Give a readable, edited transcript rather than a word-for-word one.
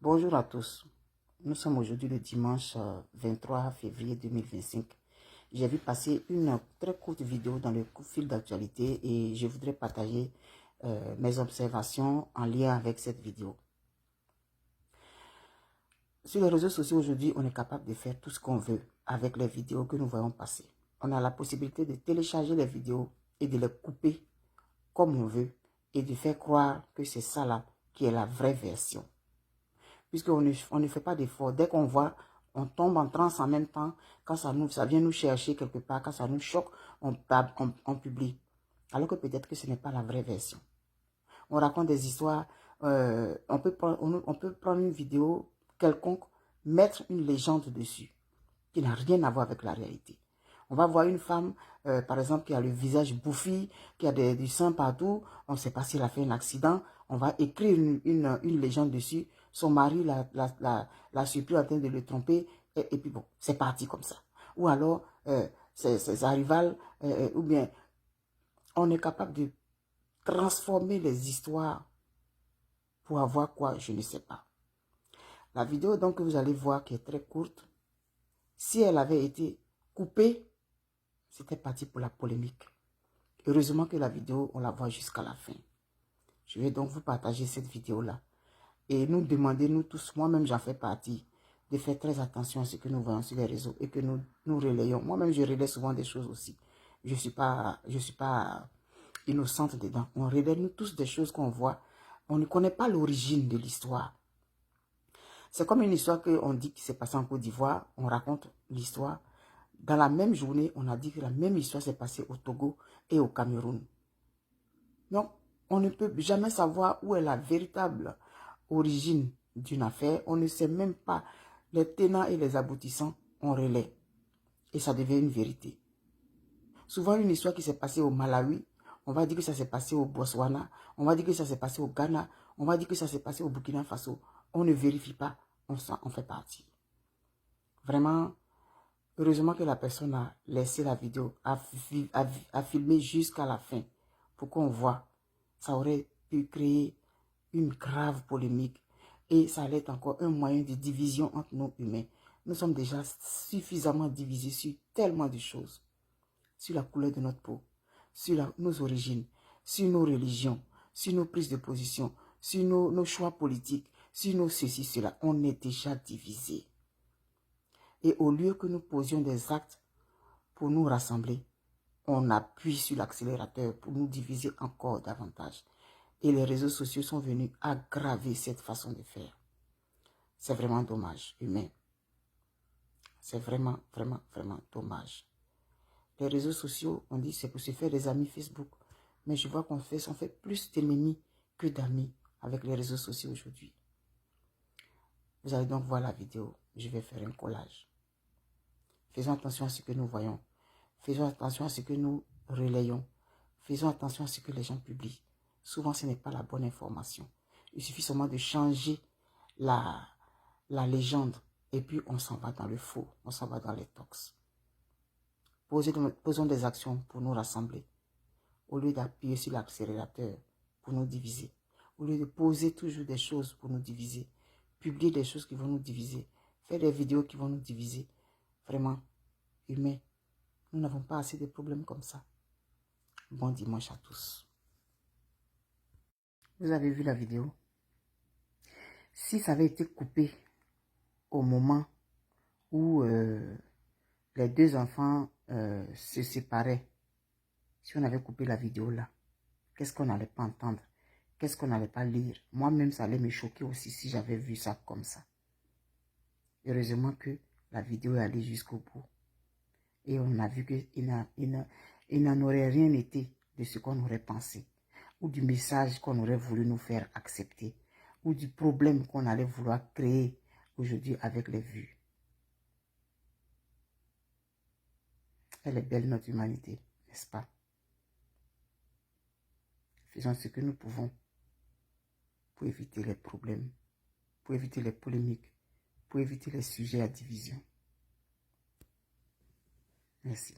Bonjour à tous. Nous sommes aujourd'hui le dimanche 23 février 2025. J'ai vu passer une très courte vidéo dans le fil d'actualité et je voudrais partager mes observations en lien avec cette vidéo. Sur les réseaux sociaux aujourd'hui, on est capable de faire tout ce qu'on veut avec les vidéos que nous voyons passer. On a la possibilité de télécharger les vidéos et de les couper comme on veut et de faire croire que c'est ça là qui est la vraie version. Puisqu'on ne fait pas d'effort. Dès qu'on voit, on tombe en transe en même temps. Quand ça vient nous chercher quelque part, quand ça nous choque, on publie. Alors que peut-être que ce n'est pas la vraie version. On raconte des histoires. On peut prendre une vidéo quelconque, mettre une légende dessus, qui n'a rien à voir avec la réalité. On va voir une femme, par exemple, qui a le visage bouffi, qui a du sang partout. On ne sait pas si elle a fait un accident. On va écrire une légende dessus. Son mari l'a surpris en train de le tromper. Et puis bon, c'est parti comme ça. Ou alors, sa rivale, ou bien, on est capable de transformer les histoires pour avoir quoi, je ne sais pas. La vidéo donc que vous allez voir qui est très courte, si elle avait été coupée, c'était parti pour la polémique. Heureusement que la vidéo, on la voit jusqu'à la fin. Je vais donc vous partager cette vidéo-là. Et nous demander, nous tous, moi-même j'en fais partie, de faire très attention à ce que nous voyons sur les réseaux et que nous relayons. Moi-même, je relaie souvent des choses aussi. Je suis pas innocente dedans. On relaie nous tous des choses qu'on voit. On ne connaît pas l'origine de l'histoire. C'est comme une histoire qu'on dit qui s'est passée en Côte d'Ivoire. On raconte l'histoire. Dans la même journée, on a dit que la même histoire s'est passée au Togo et au Cameroun. Donc, on ne peut jamais savoir où est la véritable origine d'une affaire. On ne sait même pas les tenants et les aboutissants. On relaie. Et ça devient une vérité. Souvent, une histoire qui s'est passée au Malawi, on va dire que ça s'est passé au Botswana, on va dire que ça s'est passé au Ghana, on va dire que ça s'est passé au Burkina Faso. On ne vérifie pas, on fait partie. Vraiment, heureusement que la personne a laissé la vidéo, a filmé jusqu'à la fin pour qu'on voit. Ça aurait pu créer une grave polémique et ça allait être encore un moyen de division entre nous humains. Nous sommes déjà suffisamment divisés sur tellement de choses. Sur la couleur de notre peau, sur nos origines, sur nos religions, sur nos prises de position, sur nos choix politiques, sur nos ceci, cela. On est déjà divisés. Et au lieu que nous posions des actes pour nous rassembler, on appuie sur l'accélérateur pour nous diviser encore davantage. Et les réseaux sociaux sont venus aggraver cette façon de faire. C'est vraiment dommage, humain. C'est vraiment, vraiment, vraiment dommage. Les réseaux sociaux, on dit c'est pour se faire des amis Facebook. Mais je vois qu'on fait plus d'ennemis que d'amis avec les réseaux sociaux aujourd'hui. Vous allez donc voir la vidéo. Je vais faire un collage. Faisons attention à ce que nous voyons. Faisons attention à ce que nous relayons. Faisons attention à ce que les gens publient. Souvent, ce n'est pas la bonne information. Il suffit seulement de changer la légende. Et puis, on s'en va dans le faux. On s'en va dans les tox. Posons des actions pour nous rassembler. Au lieu d'appuyer sur l'accélérateur pour nous diviser. Au lieu de poser toujours des choses pour nous diviser. Publier des choses qui vont nous diviser. Faire des vidéos qui vont nous diviser. Vraiment, humain, nous n'avons pas assez de problèmes comme ça. Bon dimanche à tous. Vous avez vu la vidéo? Si ça avait été coupé au moment où les deux enfants se séparaient, si on avait coupé la vidéo là, qu'est-ce qu'on n'allait pas entendre? Qu'est-ce qu'on n'allait pas lire? Moi-même, ça allait me choquer aussi si j'avais vu ça comme ça. Heureusement que la vidéo est allée jusqu'au bout. Et on a vu qu'il n'en aurait rien été de ce qu'on aurait pensé. Ou du message qu'on aurait voulu nous faire accepter. Ou du problème qu'on allait vouloir créer aujourd'hui avec les vues. Elle est belle notre humanité, n'est-ce pas? Faisons ce que nous pouvons pour éviter les problèmes, pour éviter les polémiques, pour éviter les sujets à division. Merci.